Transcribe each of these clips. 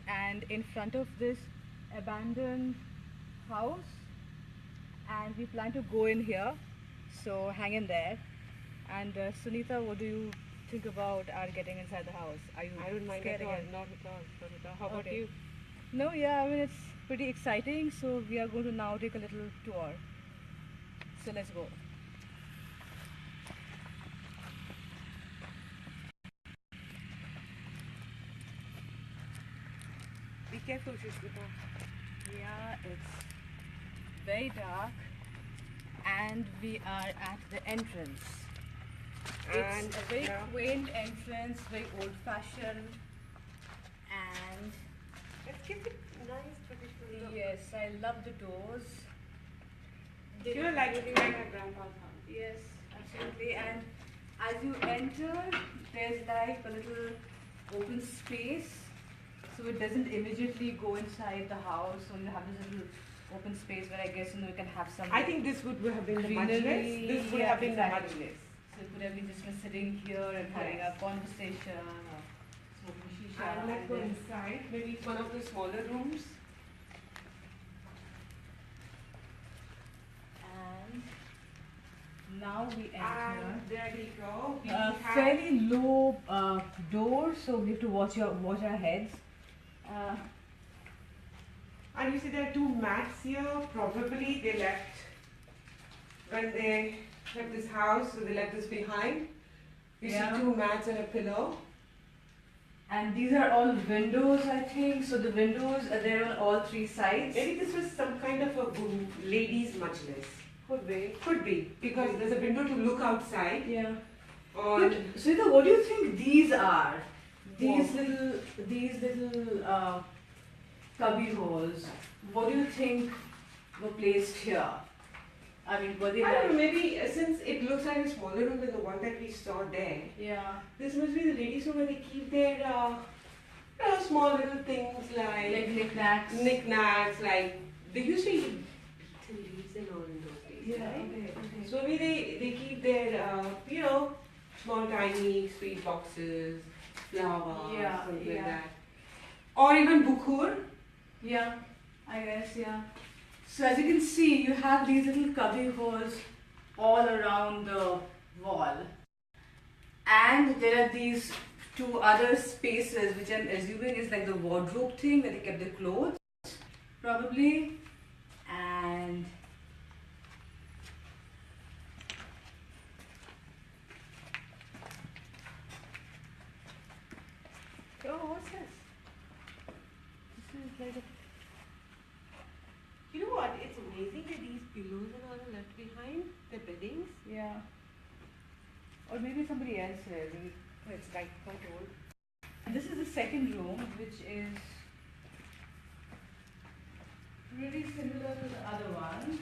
and in front of this abandoned house, and we plan to go in here, so hang in there. And Sunita, what do you think about our getting inside the house? Are you I don't mind scared at all. again? Not at all. Not at all. How about Okay. you? No, yeah, I mean it's pretty exciting, so we are going to now take a little tour. So let's go. Be careful, Shushmita. Yeah, it's very dark, and we are at the entrance. And It's a very now, quaint entrance, very old-fashioned, and let's give it nice traditional look. yes, I love the doors. They You're look like really my grandpa's house. yes, absolutely. And as you enter, there's like a little open space, so it doesn't immediately go inside the house. So you have this little open space where I guess you can have some. I think this would have been the greenery. majlis. This would Yeah, have been exactly. the majlis. So you could have been just been sitting here and having Yes. a conversation, or smoking shisha. And let's go then- inside. Maybe it's one of the smaller rooms. And now we enter. And there we go. We A have fairly low door, so we have to watch our heads. Uh, And you see there are two mats here. Probably they left when they left this house, so they left this behind. You Yeah. see two mats and a pillow. and these are all windows, I think. So the windows are there on all three sides. Maybe this was some kind of a ladies' majlis. Could be. Could be because there's a window to look outside. Yeah. On But Sunita, what do you think these are? These What? little cubby holes. What do you think were placed here? I mean, were they I don't know. like? Maybe since it looks like a smaller room than the one that we saw there, Yeah. this must be the ladies' room where they keep their small little things Like like knickknacks. knickknacks. Like they used to eat beetle leaves and all in those days, Yeah. right? Okay. Okay. So maybe they keep their small tiny sweet boxes, flowers, Yeah, something yeah. like that, or even bukur. Yeah, I guess, yeah. So as you can see, you have these little cubby holes all around the wall. And there are these two other spaces, which I'm assuming is like the wardrobe thing where they kept their clothes, probably. And oh, what's this? This is like a You know what? It's amazing that these pillows and all are left behind the beddings. yeah. Or maybe somebody else is. It's like quite old. This is the second room, which is really similar to the other one.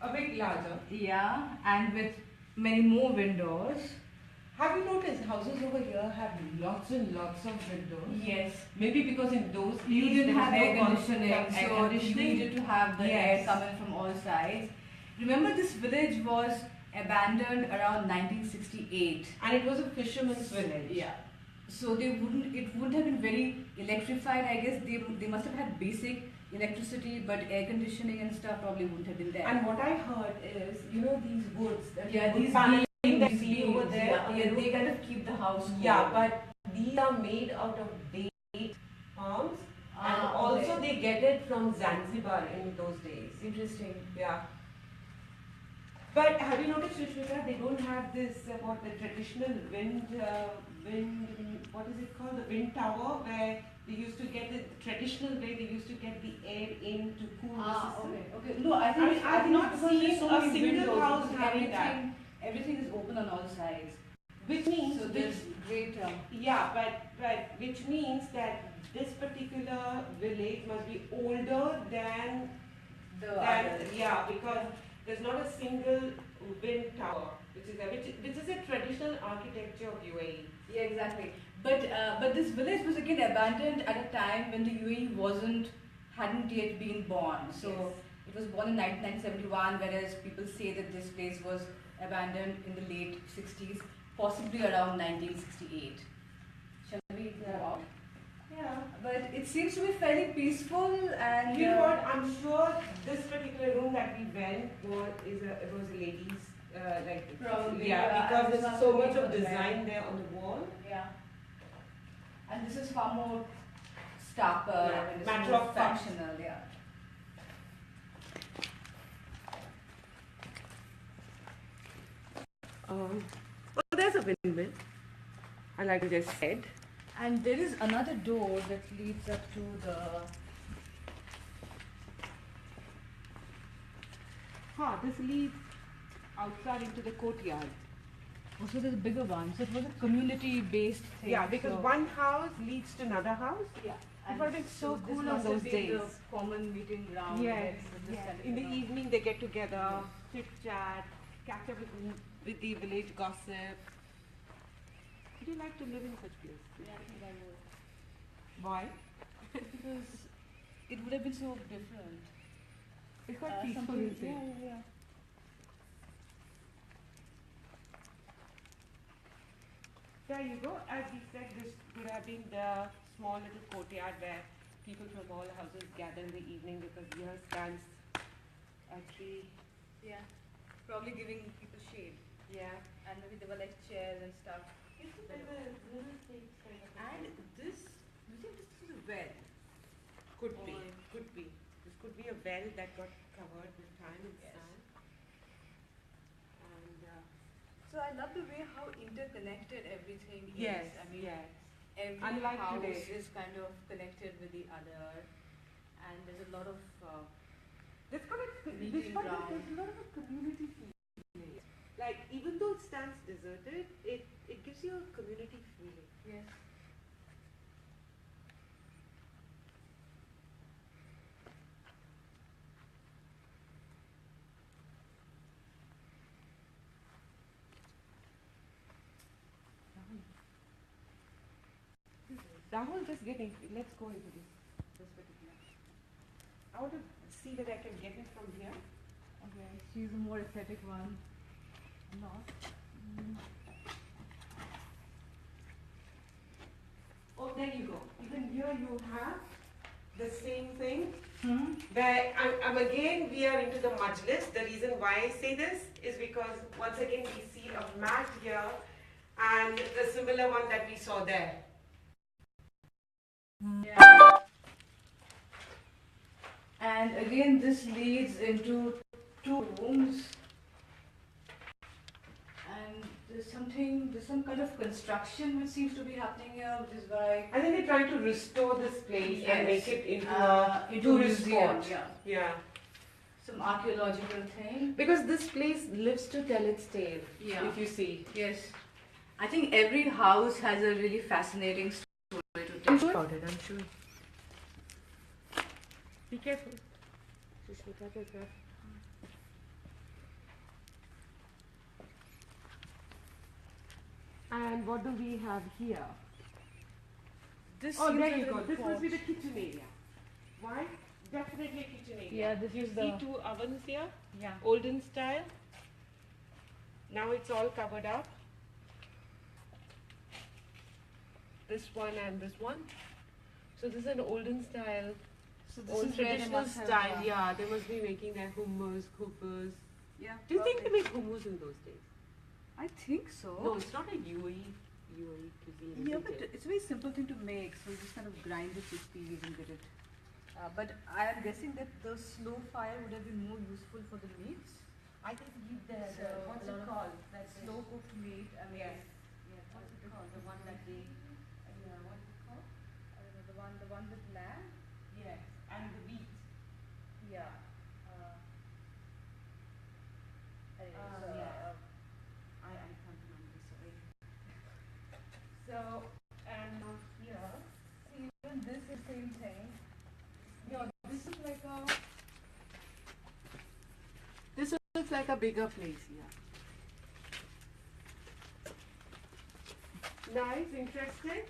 A bit larger. Yeah, and with many more windows. Have you noticed houses over here have lots and lots of windows? Yes. Maybe because in those days You didn't there was have no air concept conditioning, of air so conditioning. you needed to have the air Yes. coming from all sides. Remember, this village was abandoned around 1968. And it was a fisherman's village. Yeah. So it wouldn't have been very electrified. I guess they must have had basic electricity, but air conditioning and stuff probably wouldn't have been there. And what I heard is, these woods that yeah, wood these paneling beams, that you see over beams, there. yeah, yeah, they kind of keep the house cool. Yeah, but these are made out of date palms, and also okay. they get it from Zanzibar in those days. Interesting. Yeah. But have you noticed, Sushmita, they don't have this the traditional what is it called, the wind tower, where they used to get the traditional way they used to get the air in to cool the system. Okay. No, I think I mean, I've not because there's seen so a many single windows, house because having that. everything is open on all sides. Which means, So there's great. yeah, but which means that this particular village must be older than The that. others. Yeah, because there's not a single wind tower, which is a traditional architecture of UAE. Yeah, exactly. But this village was again abandoned at a time when the UAE hadn't yet been born. So Yes. it was born in 1971, whereas people say that this place was abandoned in the late 60s, possibly around 1968. Shall we go out? Yeah. But it seems to be fairly peaceful and. You know what? I'm sure this particular room that we went it was a ladies like Probably, yeah, and because this there's must so have been much for of the design men. there on the wall. Yeah. And this is far more starker, Yeah, I mean, it's matter more of fact. functional, yeah. Oh, there's a windmill. I like I just said. And there is another door that leads up to the. This leads outside into the courtyard. Also, there's a bigger one. So it was a community-based thing. Yeah, because so- one house leads to another house. Yeah. It would have been so this cool on must have those been days. The common meeting ground. Yes, with this yes. kind of, In the you know. evening, they get together, chit chat, catch up with the village gossip. Would you like to live in such place? Yeah, I think I would. Why? Because it would have been so different. It's quite peaceful, Something- isn't it? yeah. There you go. As we said, this would have been the small little courtyard where people from all houses gather in the evening because here stands a tree. Yeah. Probably giving people shade. Yeah. And maybe there were like chairs and stuff. And this, you think this is a well? Could be. Or- Could be. This could be a well that got covered with time and Yes. sand. And So I love the way how interconnected everything yes, is. I mean, yes. every Unlike house today. is kind of connected with the other, and there's a lot of. There's got a, Meeting there's got a, ground. there's a lot of a community feeling. Like even though it stands deserted, it gives you a community feeling. Yes. Rahul, just getting. Let's go into this particular. I want to see whether I can get it from here. Okay. She's a more aesthetic one. I'm not. Oh, there you go. Even here you have the same thing. Hmm. Where I'm again, we are into the majlis. The reason why I say this is because once again we see a mat here and a similar one that we saw there. Yeah. And again, this leads into two rooms. And there's some kind of construction which seems to be happening here, which is why. I think they're trying to restore this place and make it into into a tourist museum, spot. yeah. Yeah. Some archaeological thing. Because this place lives to tell its tale. Yeah. If you see. Yes. I think every house has a really fascinating story to tell. About it, I'm sure. Be careful. Sushmita, take care. And what do we have here? This Oh, seems there like you a go. This porch. must be the kitchen area. Why? Definitely a kitchen area. Yeah, this You is see the. two ovens here, Yeah. olden style. Now it's all covered up. This one and this one. So this is an olden style, So old is where they traditional must have, style. Yeah, they must be making their hummus, cookers. Yeah. Do you think they probably. make hummus in those days? I think so. No, it's not a UAE cuisine. Yeah, isn't but it? it's a very simple thing to make. So you just kind of grind the chickpeas and get it. But I am guessing that the slow fire would have been more useful for the meats. I think So what's a lot it of called? Slow cooked meat. I mean, Yes. yeah, What's it called? The one that they. What's it called? I don't know, the one with lamb. Yes, and the wheat. Yeah. Anyway, so, yeah. I can't remember. Sorry. So and now here. see, even this is the same thing. No, this is like a. This looks like a bigger place, yeah. Nice, interesting.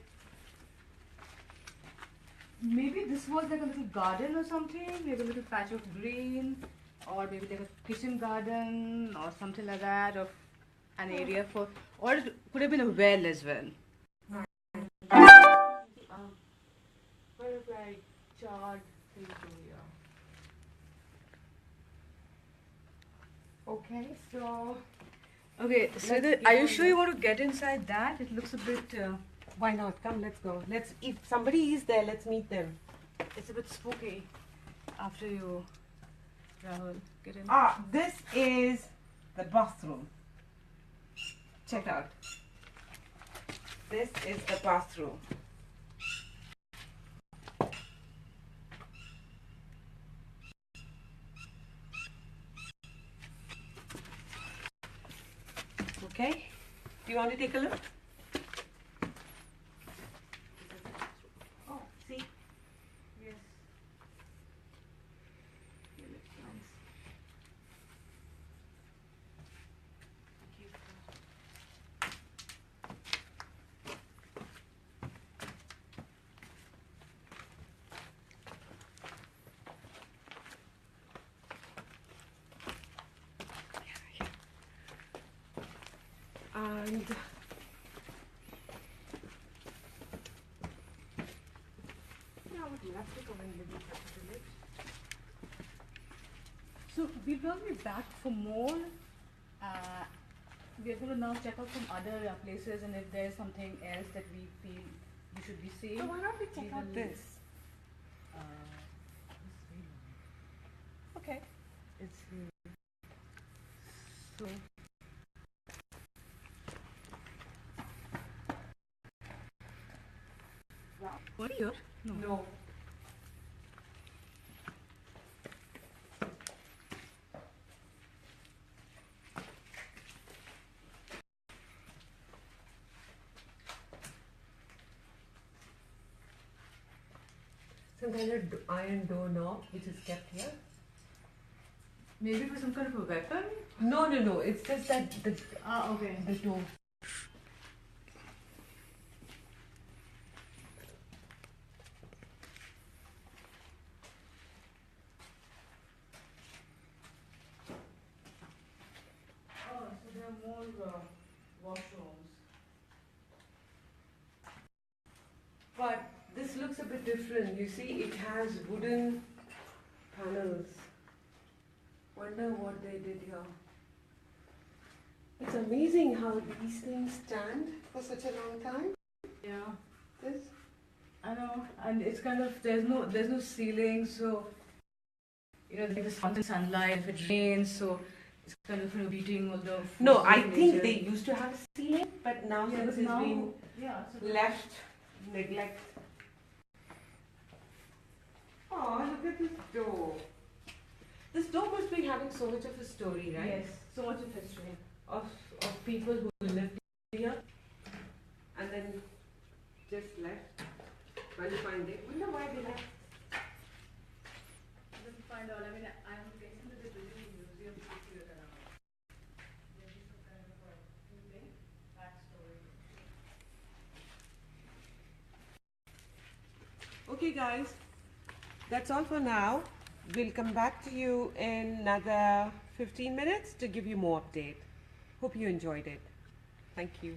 Maybe this was like a little garden or something. Maybe a little patch of green, or maybe like a kitchen garden or something like that, of an area for, or it could have been a well as well. like charred things over here. Okay, so Okay, so Let's are get you on sure you this. want to get inside that? It looks a bit. why not? Come, let's go. If somebody is there, let's meet them. It's a bit spooky. After you, Rahul, get in. This is the bathroom. Check out. This is the bathroom. Okay. Do you want to take a look? Oh, see. Yes. It looks nice. And yeah, I would love to come and live in such a village. So we'll probably be back for more. We're going to now check out some other places, and if there's something else that we feel we should be seeing. So why not we check out will, this? Okay. It's so. What are you? No. Some kind of iron doorknob which is kept here. Maybe for some kind of a weapon? No. It's just that the Okay. the door. Oh, so there are more washrooms. But this looks a bit different. You see, it has wooden panels. Wonder what they did here. It's amazing how these things stand for such a long time. Yeah. This. I know, and it's kind of there's no ceiling, so there's this constant sunlight. If it rains, so it's kind of beating all the. No, I nature. think they used to have a ceiling, but now Yes, since it's now, been yeah, so left, neglect. Oh, look at this door. This door must be having so much of a story, right? Yes, so much of history. Of people who lived here and then just left. Well, find it. Wonder why they left. Let's find out. I mean, I'm guessing that they're building a museum to see it around. Maybe some kind of a thing, backstory. Okay, guys. That's all for now. We'll come back to you in another 15 minutes to give you more update. Hope you enjoyed it. Thank you.